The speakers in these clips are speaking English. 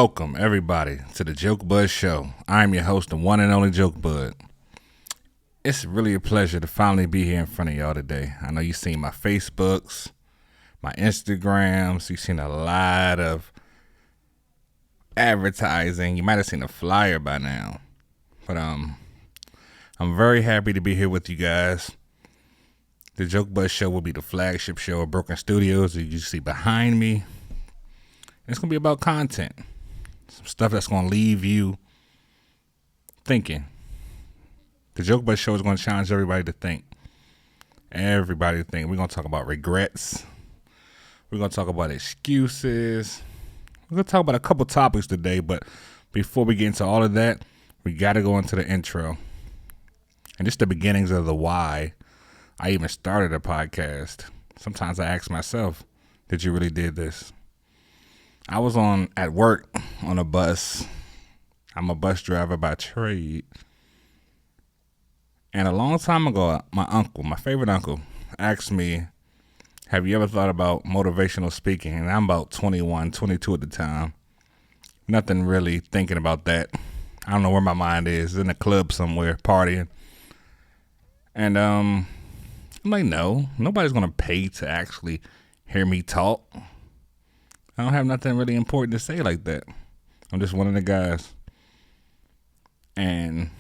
Welcome, everybody, to the Jokebudd Show. I'm your host, the one and only Jokebudd. It's really a pleasure to finally be here in front of y'all today. I know you've seen my Facebooks, my Instagrams. You've seen a lot of advertising. You might have seen a flyer by now. But I'm very happy to be here with you guys. The Jokebudd Show will be the flagship show of Broken Studios that you see behind me. It's going to be about content. Some stuff that's going to leave you thinking. The Jokebudd Show is going to challenge everybody to think. Everybody to think. We're going to talk about regrets. We're going to talk about excuses. We're going to talk about a couple topics today, but before we get into all of that, we got to go into the intro. And just the beginnings of the why I even started a podcast. Sometimes I ask myself, did you really did this? I was at work on a bus. I'm a bus driver by trade. And a long time ago, my favorite uncle, asked me, have you ever thought about motivational speaking? And I'm about 21, 22 at the time. Nothing really thinking about that. I don't know where my mind is. In a club somewhere, partying. And I'm like, no, nobody's going to pay to actually hear me talk. I don't have nothing really important to say like that. I'm just one of the guys. And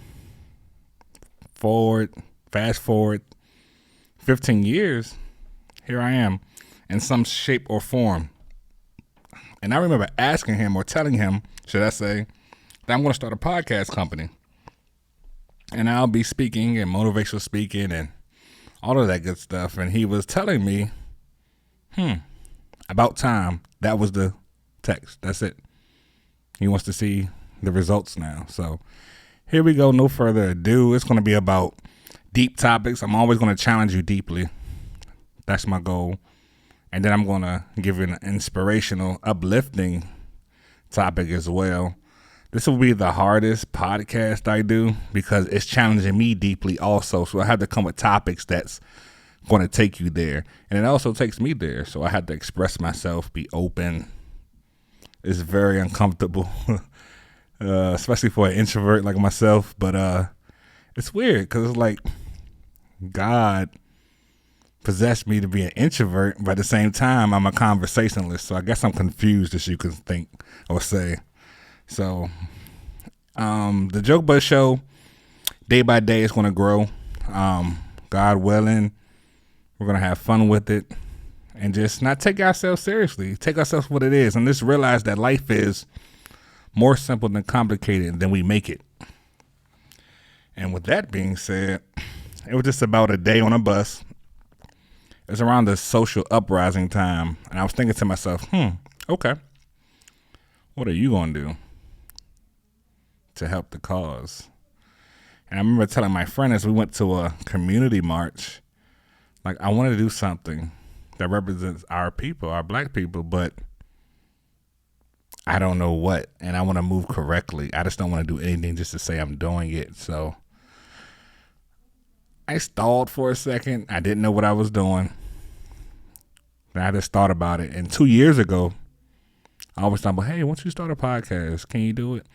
fast forward 15 years, here I am in some shape or form. And I remember asking him, or telling him, should I say, that I'm going to start a podcast company. And I'll be speaking and motivational speaking and all of that good stuff. And he was telling me, about time. That was the text. That's it. He wants to see the results now. So here we go. No further ado. It's going to be about deep topics. I'm always going to challenge you deeply. That's my goal. And then I'm going to give you an inspirational, uplifting topic as well. This will be the hardest podcast I do because it's challenging me deeply also. So I have to come with topics that's going to take you there. And it also takes me there. So I had to express myself, be open. It's very uncomfortable, especially for an introvert like myself. But it's weird because it's like God possessed me to be an introvert, but at the same time, I'm a conversationalist. So I guess I'm confused, as you can think or say. So the Jokebudd Show, day by day, is going to grow. God willing. We're going to have fun with it and just not take ourselves seriously. Take ourselves for what it is and just realize that life is more simple than complicated than we make it. And with that being said, it was just about a day on a bus. It's around the social uprising time. And I was thinking to myself, okay, what are you going to do to help the cause? And I remember telling my friend as we went to a community march, like, I want to do something that represents our people, our black people, but I don't know what, and I want to move correctly. I just don't want to do anything just to say I'm doing it. So I stalled for a second. I didn't know what I was doing. Then I just thought about it. And 2 years ago, I always thought, hey, once you start a podcast, can you do it?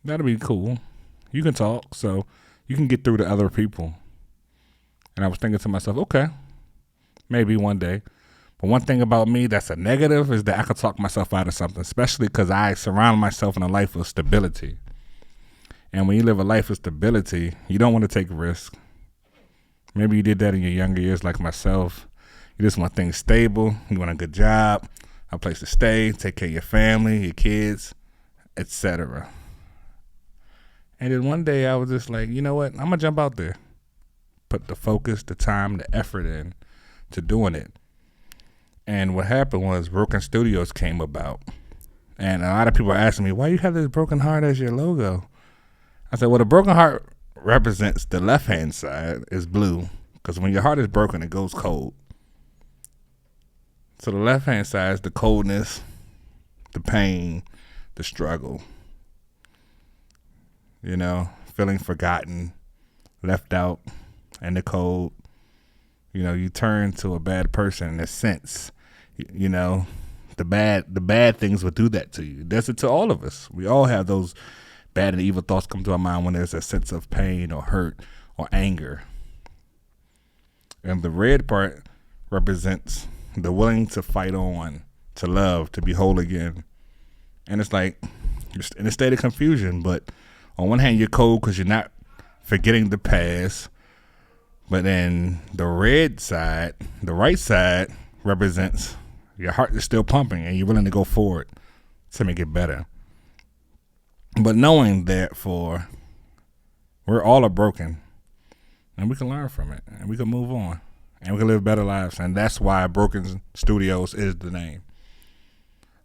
That'll be cool. You can talk, so you can get through to other people. And I was thinking to myself, okay, maybe one day. But one thing about me that's a negative is that I could talk myself out of something, especially because I surround myself in a life of stability. And when you live a life of stability, you don't want to take risks. Maybe you did that in your younger years like myself. You just want things stable. You want a good job, a place to stay, take care of your family, your kids, etc. And then one day I was just like, you know what? I'm going to jump out there. Put the focus, the time, the effort in to doing it. And what happened was Broken Studios came about. And a lot of people are asking me, why you have this broken heart as your logo? I said, well, the broken heart represents the left-hand side is blue. Because when your heart is broken, it goes cold. So the left-hand side is the coldness, the pain, the struggle. You know, feeling forgotten, left out, and the cold. You know, you turn to a bad person in a sense, you know, the bad things will do that to you. It does it to all of us. We all have those bad and evil thoughts come to our mind when there's a sense of pain or hurt or anger. And the red part represents the willing to fight on, to love, to be whole again. And it's like you're in a state of confusion, but on one hand you're cold because you're not forgetting the past, but then the red side, the right side, represents your heart is still pumping and you're willing to go forward to make it better. But knowing that we're all broken, and we can learn from it, and we can move on, and we can live better lives, and that's why Broken Studios is the name.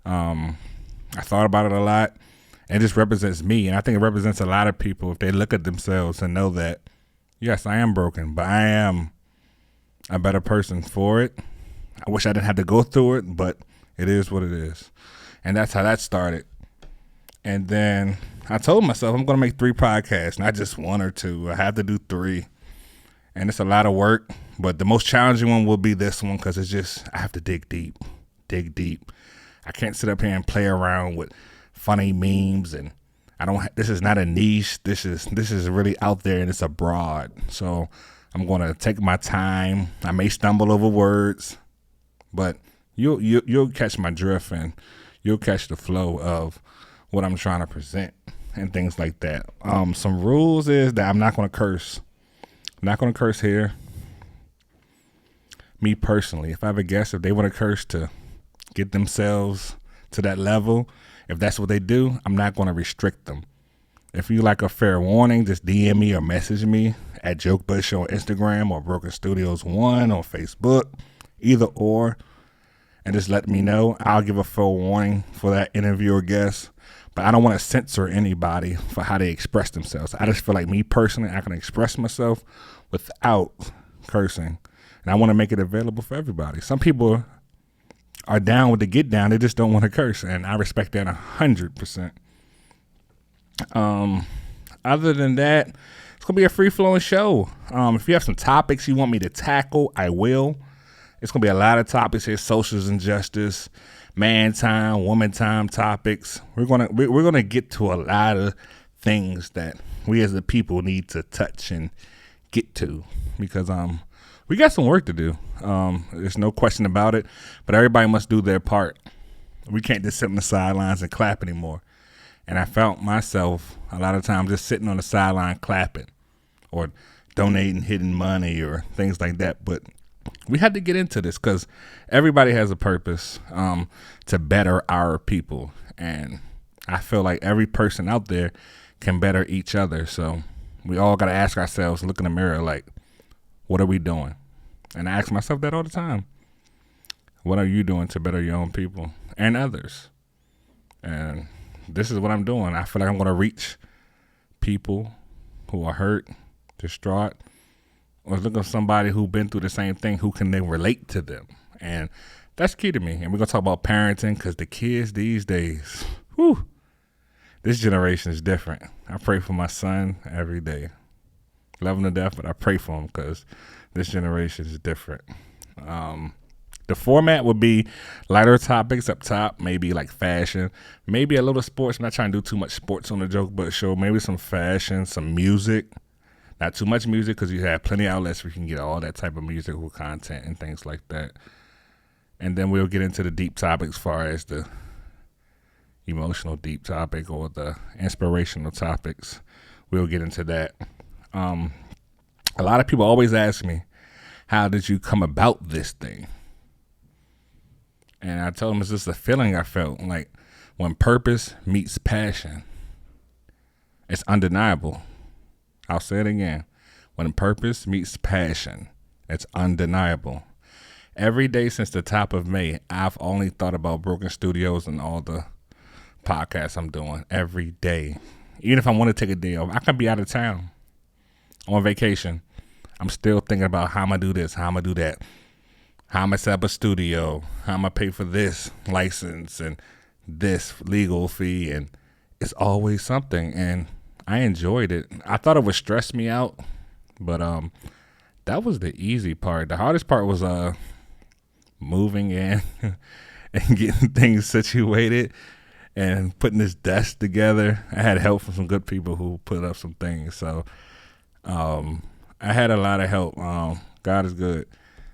I thought about it a lot, and it just represents me, and I think it represents a lot of people if they look at themselves and know that, yes, I am broken, but I am a better person for it. I wish I didn't have to go through it, but it is what it is, and that's how that started. And then I told myself I'm going to make 3 podcasts, not just 1 or 2. I have to do 3. And it's a lot of work. But the most challenging one will be this one because it's just, I have to dig deep. I can't sit up here and play around with funny memes. And this is not a niche. This is really out there and it's abroad. So I'm going to take my time. I may stumble over words, but you'll catch my drift and you'll catch the flow of what I'm trying to present and things like that. Some rules is that I'm not going to curse. I'm not going to curse here. Me personally, if I have a guest, if they want to curse to get themselves to that level, if that's what they do, I'm not going to restrict them. If you like a fair warning, just DM me or message me at Jokebudd Show on Instagram or Broken Studios 1 on Facebook, either or, and just let me know. I'll give a full warning for that interview or guest. But I don't want to censor anybody for how they express themselves. I just feel like me personally, I can express myself without cursing. And I want to make it available for everybody. Some people are down with the get down. They just don't want to curse. And I respect that 100%. Other than that, it's going to be a free-flowing show. If you have some topics you want me to tackle, I will. It's going to be a lot of topics here. Social injustice, man time, woman time topics. We're gonna get to a lot of things that we as the people need to touch and get to because we got some work to do. There's no question about it, but everybody must do their part. We can't just sit on the sidelines and clap anymore. And I felt myself a lot of times just sitting on the sideline clapping or donating hidden money or things like that. But we had to get into this because everybody has a purpose to better our people. And I feel like every person out there can better each other. So we all got to ask ourselves, look in the mirror, like, what are we doing? And I ask myself that all the time. What are you doing to better your own people and others? And this is what I'm doing. I feel like I'm going to reach people who are hurt, distraught, or look at somebody who's been through the same thing who can then relate to them. And that's key to me. And we're going to talk about parenting because the kids these days, this generation is different. I pray for my son every day. Love him to death, but I pray for him because this generation is different. The format would be lighter topics up top, maybe like fashion, maybe a little sports. I'm not trying to do too much sports on the Jokebudd Show. Maybe some fashion, some music. Not too much music because you have plenty of outlets where you can get all that type of musical content and things like that. And then we'll get into the deep topics as far as the emotional deep topic or the inspirational topics. We'll get into that. A lot of people always ask me, how did you come about this thing? And I told them it's just a feeling I felt like when purpose meets passion, it's undeniable. I'll say it again. When purpose meets passion, it's undeniable. Every day since the top of May, I've only thought about Broken Studios and all the podcasts I'm doing every day. Even if I want to take a day off, I could be out of town on vacation. I'm still thinking about how I'm going to do this, how I'm going to do that, how I'm going to set up a studio, how I'm going to pay for this license and this legal fee. And it's always something. And I enjoyed it. I thought it would stress me out, but that was the easy part. The hardest part was moving in and getting things situated and putting this desk together. I had help from some good people who put up some things. So I had a lot of help. God is good.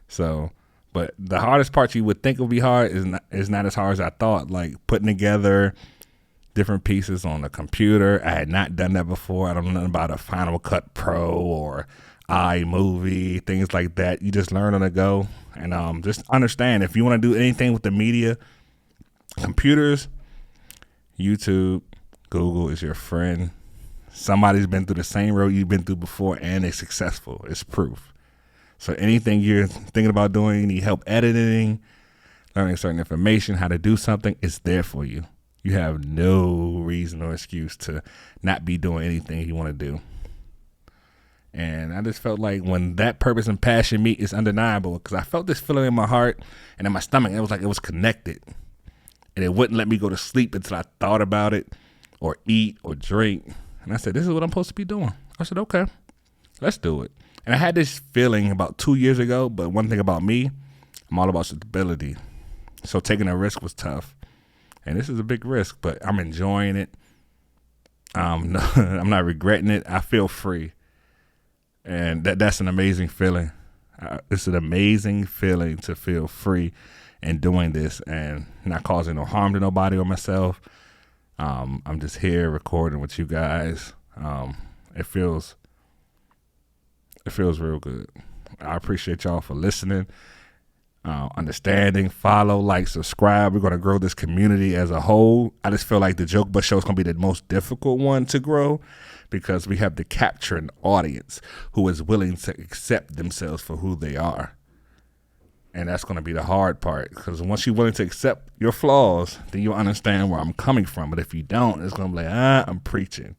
So, but the hardest part you would think would be hard is not as hard as I thought. Like putting together different pieces on the computer. I had not done that before. I don't know nothing about a Final Cut Pro or iMovie, things like that. You just learn on the go. And just understand, if you want to do anything with the media, computers, YouTube, Google is your friend. Somebody's been through the same road you've been through before, and they're successful. It's proof. So anything you're thinking about doing, you need help editing, learning certain information, how to do something, it's there for you. You have no reason or excuse to not be doing anything you want to do. And I just felt like when that purpose and passion meet, it's undeniable, because I felt this feeling in my heart and in my stomach. It was like it was connected, and it wouldn't let me go to sleep until I thought about it or eat or drink. And I said, this is what I'm supposed to be doing. I said, okay, let's do it. And I had this feeling about 2 years ago, but one thing about me, I'm all about stability. So taking a risk was tough. And this is a big risk, but I'm enjoying it. I'm not regretting it. I feel free. And that's an amazing feeling. It's an amazing feeling to feel free in doing this and not causing no harm to nobody or myself. I'm just here recording with you guys. It feels real good. I appreciate y'all for listening, understanding, follow, like, subscribe. We're going to grow this community as a whole. I just feel like the Jokebudd show is going to be the most difficult one to grow, because we have to capture an audience who is willing to accept themselves for who they are. And that's going to be the hard part, because once you're willing to accept your flaws, then you'll understand where I'm coming from. But if you don't, it's going to be like, I'm preaching.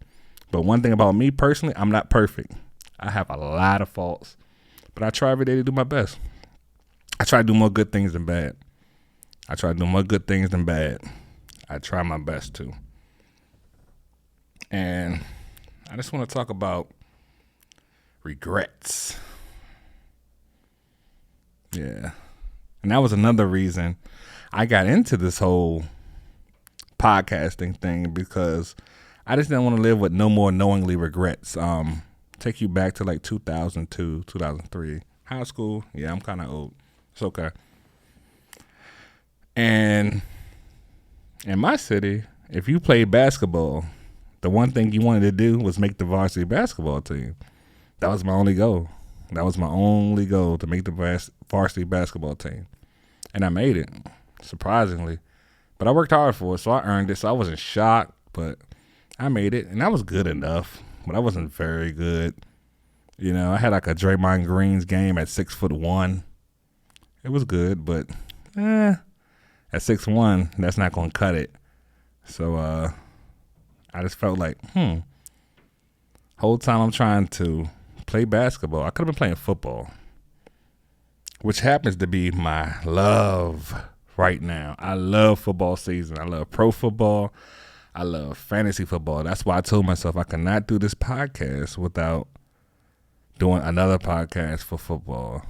But one thing about me personally, I'm not perfect. I have a lot of faults, but I try every day to do my best. I try to do more good things than bad. I try to do more good things than bad. I try my best to. And I just want to talk about regrets. Yeah. And that was another reason I got into this whole podcasting thing, because I just didn't want to live with no more knowingly regrets. Take you back to like 2002, 2003, high school. Yeah, I'm kind of old. It's okay. And in my city, if you played basketball, the one thing you wanted to do was make the varsity basketball team. That was my only goal. That was my only goal, to make the varsity basketball team. And I made it, surprisingly. But I worked hard for it, so I earned it. So I wasn't shocked, but I made it. And that was good enough, but I wasn't very good. You know, I had like a Draymond Green's game at 6'1". It was good, but at 6'1", that's not going to cut it. So I just felt like, whole time I'm trying to play basketball, I could have been playing football, which happens to be my love right now. I love football season. I love pro football. I love fantasy football. That's why I told myself I could not do this podcast without doing another podcast for football.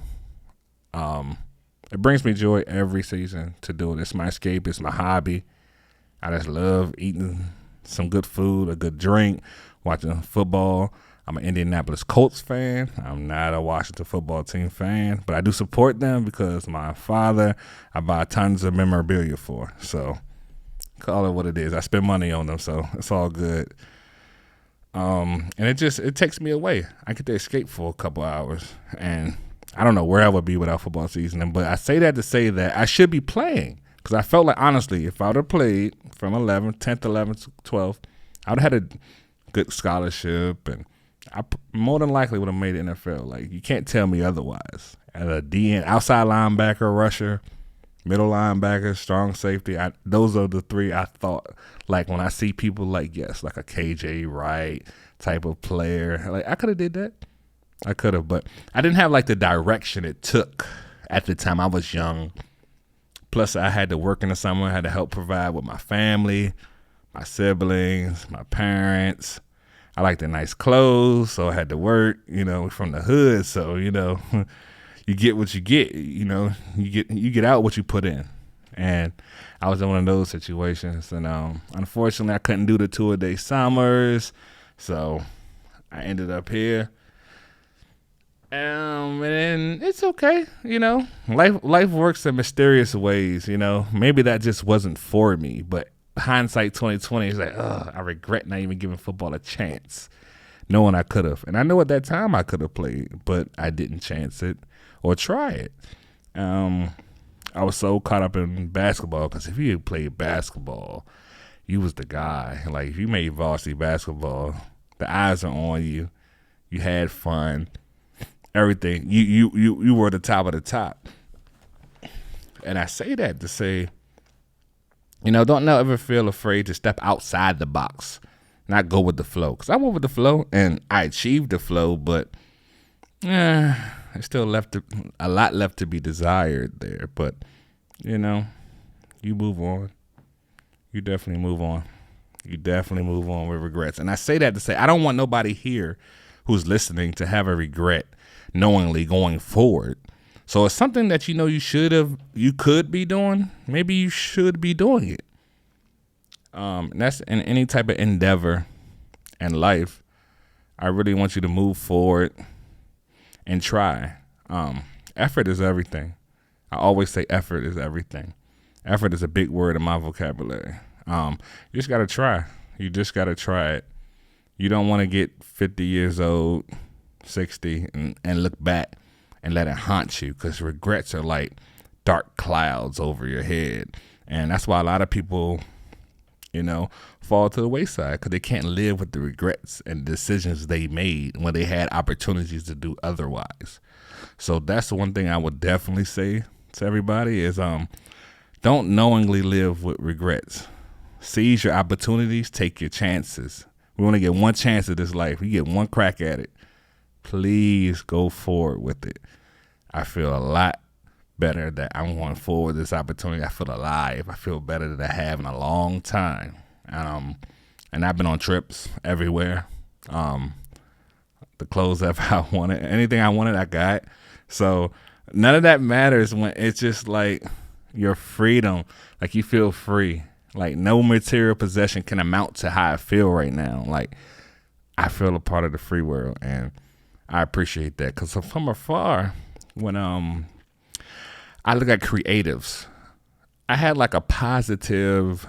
It brings me joy every season to do it. It's my escape. It's my hobby. I just love eating some good food, a good drink, watching football. I'm an Indianapolis Colts fan. I'm not a Washington football team fan, but I do support them because my father, I buy tons of memorabilia for. So call it what it is. I spend money on them, so it's all good. And it takes me away. I get to escape for a couple hours, and I don't know where I would be without football season. But I say that to say that I should be playing, because I felt like, honestly, if I would have played from 10th, 11th, 12th, I would have had a good scholarship, and I more than likely would have made the NFL. Like, you can't tell me otherwise. As a DN, outside linebacker, rusher, middle linebacker, strong safety, those are the three I thought. Like, when I see people like a KJ Wright type of player, like, I could have did that. I could have, but I didn't have like the direction it took at the time. I was young. Plus, I had to work in the summer. I had to help provide with my family, my siblings, my parents. I like the nice clothes, so I had to work, from the hood. So, you get what you get, you get out what you put in. And I was in one of those situations. And unfortunately, I couldn't do the two-a-day summers. So I ended up here. And it's okay, Life works in mysterious ways, Maybe that just wasn't for me, but hindsight 2020 is like, I regret not even giving football a chance, knowing I could have. And I know at that time I could have played, but I didn't chance it or try it. I was so caught up in basketball because if you had played basketball, you was the guy. Like, if you made varsity basketball, the eyes are on you. You had fun. Everything. You were the top of the top. And I say that to say, don't ever feel afraid to step outside the box, not go with the flow. Because I went with the flow and I achieved the flow, but there's still a lot left to be desired there. But, you move on. You definitely move on. You definitely move on with regrets. And I say that to say I don't want nobody here who's listening to have a regret knowingly going forward. So it's something that you could be doing. Maybe you should be doing it. And that's in any type of endeavor in life. I really want you to move forward and try. Effort is everything. I always say effort is everything. Effort is a big word in my vocabulary. You just got to try. You just got to try it. You don't want to get 50 years old, 60, and look back and let it haunt you, because regrets are like dark clouds over your head. And that's why a lot of people, fall to the wayside, because they can't live with the regrets and decisions they made when they had opportunities to do otherwise. So that's the one thing I would definitely say to everybody is don't knowingly live with regrets. Seize your opportunities, take your chances. We only get one chance at this life. You get one crack at it. Please go forward with it. I feel a lot better that I'm going forward with this opportunity. I feel alive. I feel better than I have in a long time. And I've been on trips everywhere. The clothes that I wanted, anything I wanted, I got. So none of that matters when it's just like your freedom. Like, you feel free. Like, no material possession can amount to how I feel right now. Like, I feel a part of the free world, and I appreciate that. Because from afar, when I look at creatives, I had like a positive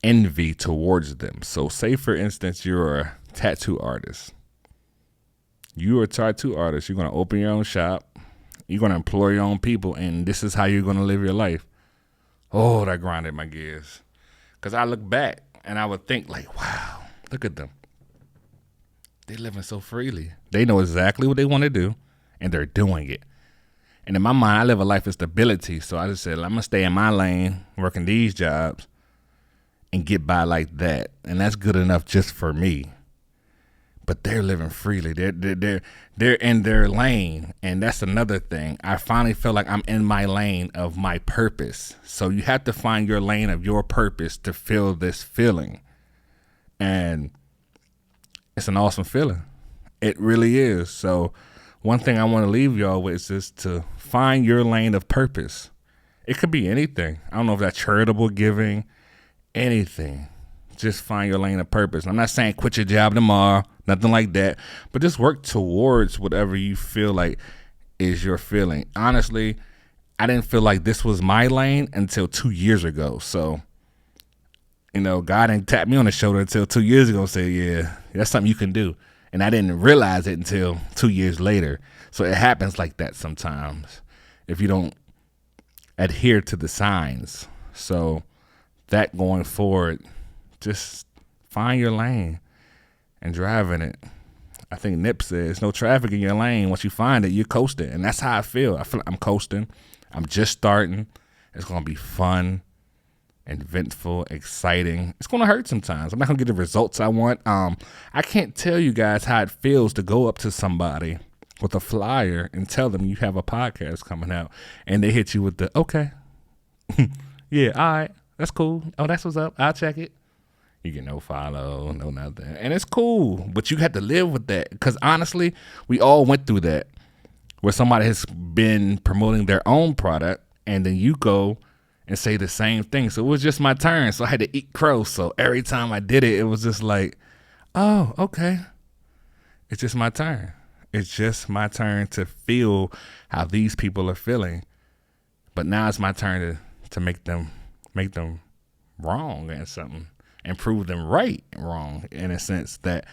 envy towards them. So say, for instance, you're a tattoo artist. You're a tattoo artist. You're going to open your own shop. You're going to employ your own people, and this is how you're going to live your life. Oh, that grinded my gears. Because I look back, and I would think like, wow, look at them. They're living so freely. They know exactly what they want to do, and they're doing it. And in my mind, I live a life of stability. So I just said, I'm going to stay in my lane, working these jobs, and get by like that. And that's good enough just for me. But they're living freely. They're in their lane. And that's another thing. I finally feel like I'm in my lane of my purpose. So you have to find your lane of your purpose to feel this feeling. And it's an awesome feeling. It really is. So one thing I want to leave y'all with is just to find your lane of purpose. It could be anything. I don't know if that's charitable giving, anything. Just find your lane of purpose. I'm not saying quit your job tomorrow, nothing like that, but just work towards whatever you feel like is your feeling. Honestly, I didn't feel like this was my lane until 2 years ago. So, God didn't tap me on the shoulder until 2 years ago and say, yeah, that's something you can do. And I didn't realize it until 2 years later. So it happens like that sometimes if you don't adhere to the signs. So that going forward, just find your lane and drive in it. I think Nip says no traffic in your lane. Once you find it, you're coasting. And that's how I feel. I feel like I'm coasting. I'm just starting. It's going to be fun, eventful, exciting. It's going to hurt sometimes. I'm not going to get the results I want. I can't tell you guys how it feels to go up to somebody with a flyer and tell them you have a podcast coming out, and they hit you with the, okay, yeah, all right, that's cool. Oh, that's what's up. I'll check it. You get no follow, no nothing. And it's cool, but you have to live with that, because honestly, we all went through that, where somebody has been promoting their own product, and then you go and say the same thing. So it was just my turn. So I had to eat crow. So every time I did it, it was just like, oh, okay. It's just my turn. It's just my turn to feel how these people are feeling. But now it's my turn to make them wrong and something and prove them right and wrong, in a sense that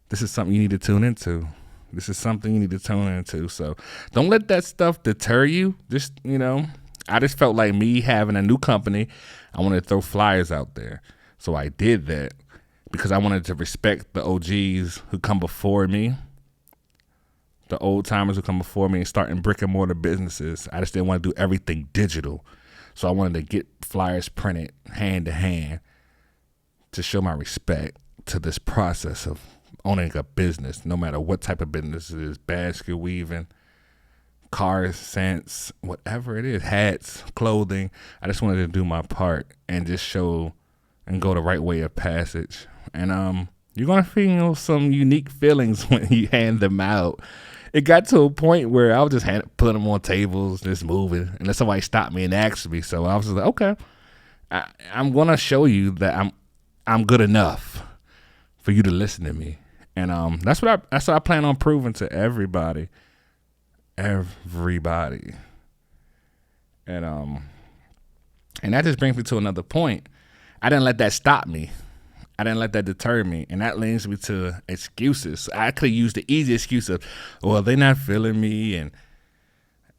this is something you need to tune into. This is something you need to tune into. So don't let that stuff deter you. Just, I just felt like me having a new company, I wanted to throw flyers out there. So I did that because I wanted to respect the OGs who come before me, the old timers who come before me and starting brick and mortar businesses. I just didn't want to do everything digital. So I wanted to get flyers printed hand to hand to show my respect to this process of owning a business, no matter what type of business it is, basket weaving, cars, scents, whatever it is, hats, clothing. I just wanted to do my part and just show and go the right way of passage. And you're going to feel some unique feelings when you hand them out. It got to a point where I was just putting them on tables, just moving, unless somebody stopped me and asked me. So I was just like, okay, I'm going to show you that I'm good enough for you to listen to me. And that's what I plan on proving to everybody. And that just brings me to another point. I didn't let that stop me. I didn't let that deter me. And that leads me to excuses. I could have used the easy excuse of, well, they're not feeling me and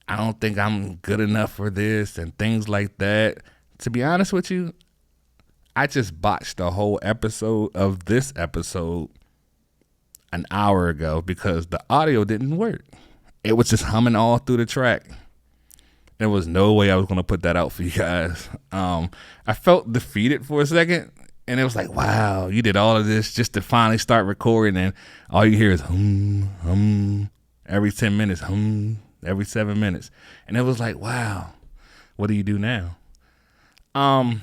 I don't think I'm good enough for this and things like that. To be honest with you, I just botched the whole episode of this episode an hour ago because the audio didn't work. It was just humming all through the track. There was no way I was going to put that out for you guys. I felt defeated for a second, and it was like, wow, you did all of this just to finally start recording, and all you hear is hum, every 10 minutes, every 7 minutes. And it was like, wow, what do you do now? My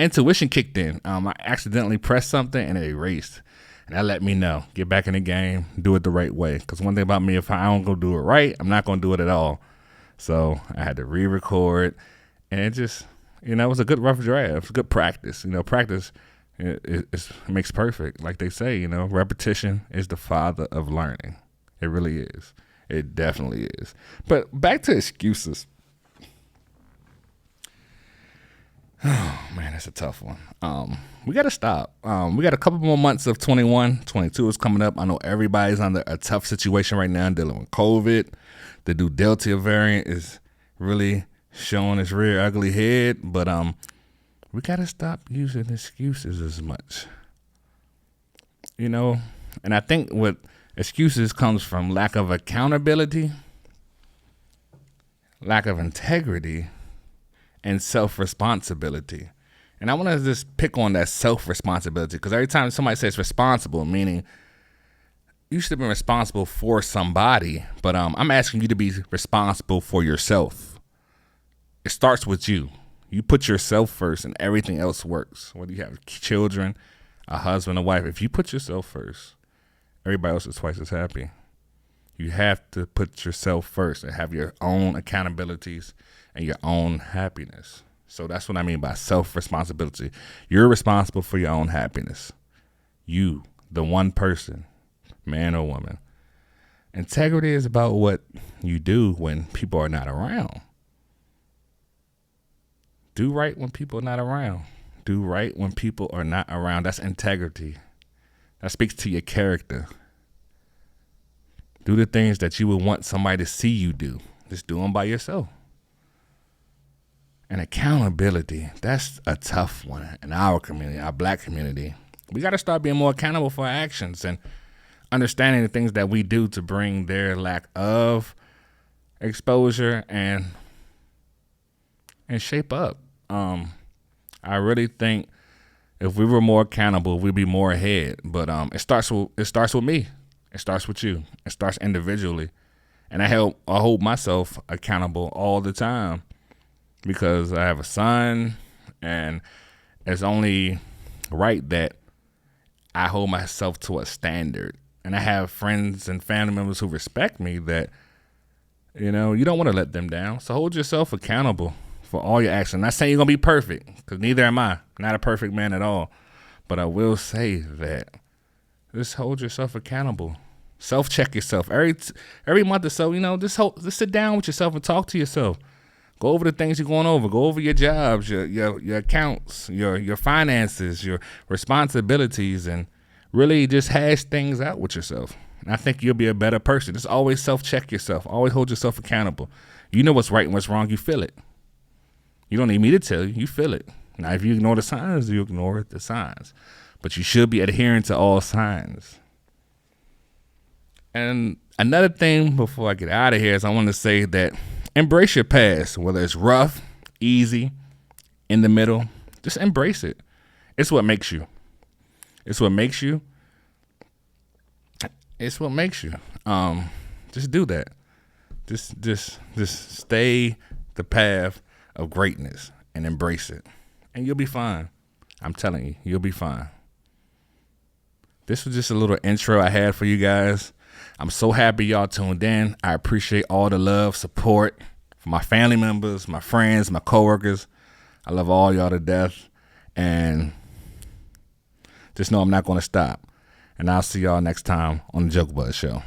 intuition kicked in. I accidentally pressed something, and it erased. And that let me know, get back in the game, do it the right way. Because one thing about me, if I don't go do it right, I'm not going to do it at all. So I had to re-record, and it just, it was a good rough draft. It was good practice. Practice it makes perfect. Like they say, repetition is the father of learning. It really is. It definitely is. But back to excuses. Oh, man, that's a tough one. We got to stop. We got a couple more months of 21. 22 is coming up. I know everybody's under a tough situation right now dealing with COVID. The new Delta variant is really showing its rear ugly head. But we got to stop using excuses as much. And I think what excuses comes from lack of accountability, lack of integrity, and self-responsibility. And I want to just pick on that self-responsibility because every time somebody says responsible, meaning you should have been responsible for somebody, but I'm asking you to be responsible for yourself. It starts with you. You put yourself first and everything else works. Whether you have children, a husband, a wife, if you put yourself first, everybody else is twice as happy. You have to put yourself first and have your own accountabilities and your own happiness. So that's what I mean by self-responsibility. You're responsible for your own happiness. You, the one person, man or woman. Integrity is about what you do when people are not around. Do right when people are not around. Do right when people are not around. That's integrity. That speaks to your character. Do the things that you would want somebody to see you do. Just do them by yourself. And accountability, that's a tough one in our community, our black community. We got to start being more accountable for our actions and understanding the things that we do to bring their lack of exposure and shape up. I really think if we were more accountable, we'd be more ahead. But it starts with me. It starts with you. It starts individually. And I hold myself accountable all the time because I have a son, and it's only right that I hold myself to a standard. And I have friends and family members who respect me that, you don't want to let them down. So hold yourself accountable for all your actions. I'm not saying you're going to be perfect, because neither am I. Not a perfect man at all. But I will say that just hold yourself accountable. Self-check yourself. Every month or so, just sit down with yourself and talk to yourself. Go over the things you're going over. Go over your jobs, your accounts, your finances, your responsibilities, and really just hash things out with yourself. And I think you'll be a better person. Just always self-check yourself. Always hold yourself accountable. You know what's right and what's wrong. You feel it. You don't need me to tell you. You feel it. Now, if you ignore the signs, you ignore the signs. But you should be adhering to all signs. And another thing before I get out of here is I want to say that embrace your past, whether it's rough, easy, in the middle. Just embrace it. It's what makes you. It's what makes you. It's what makes you. Just do that. Just stay the path of greatness and embrace it, and you'll be fine. I'm telling you, you'll be fine. This was just a little intro I had for you guys. I'm so happy y'all tuned in. I appreciate all the love, support from my family members, my friends, my coworkers. I love all y'all to death, and just know I'm not going to stop. And I'll see y'all next time on the Jokebudd Show.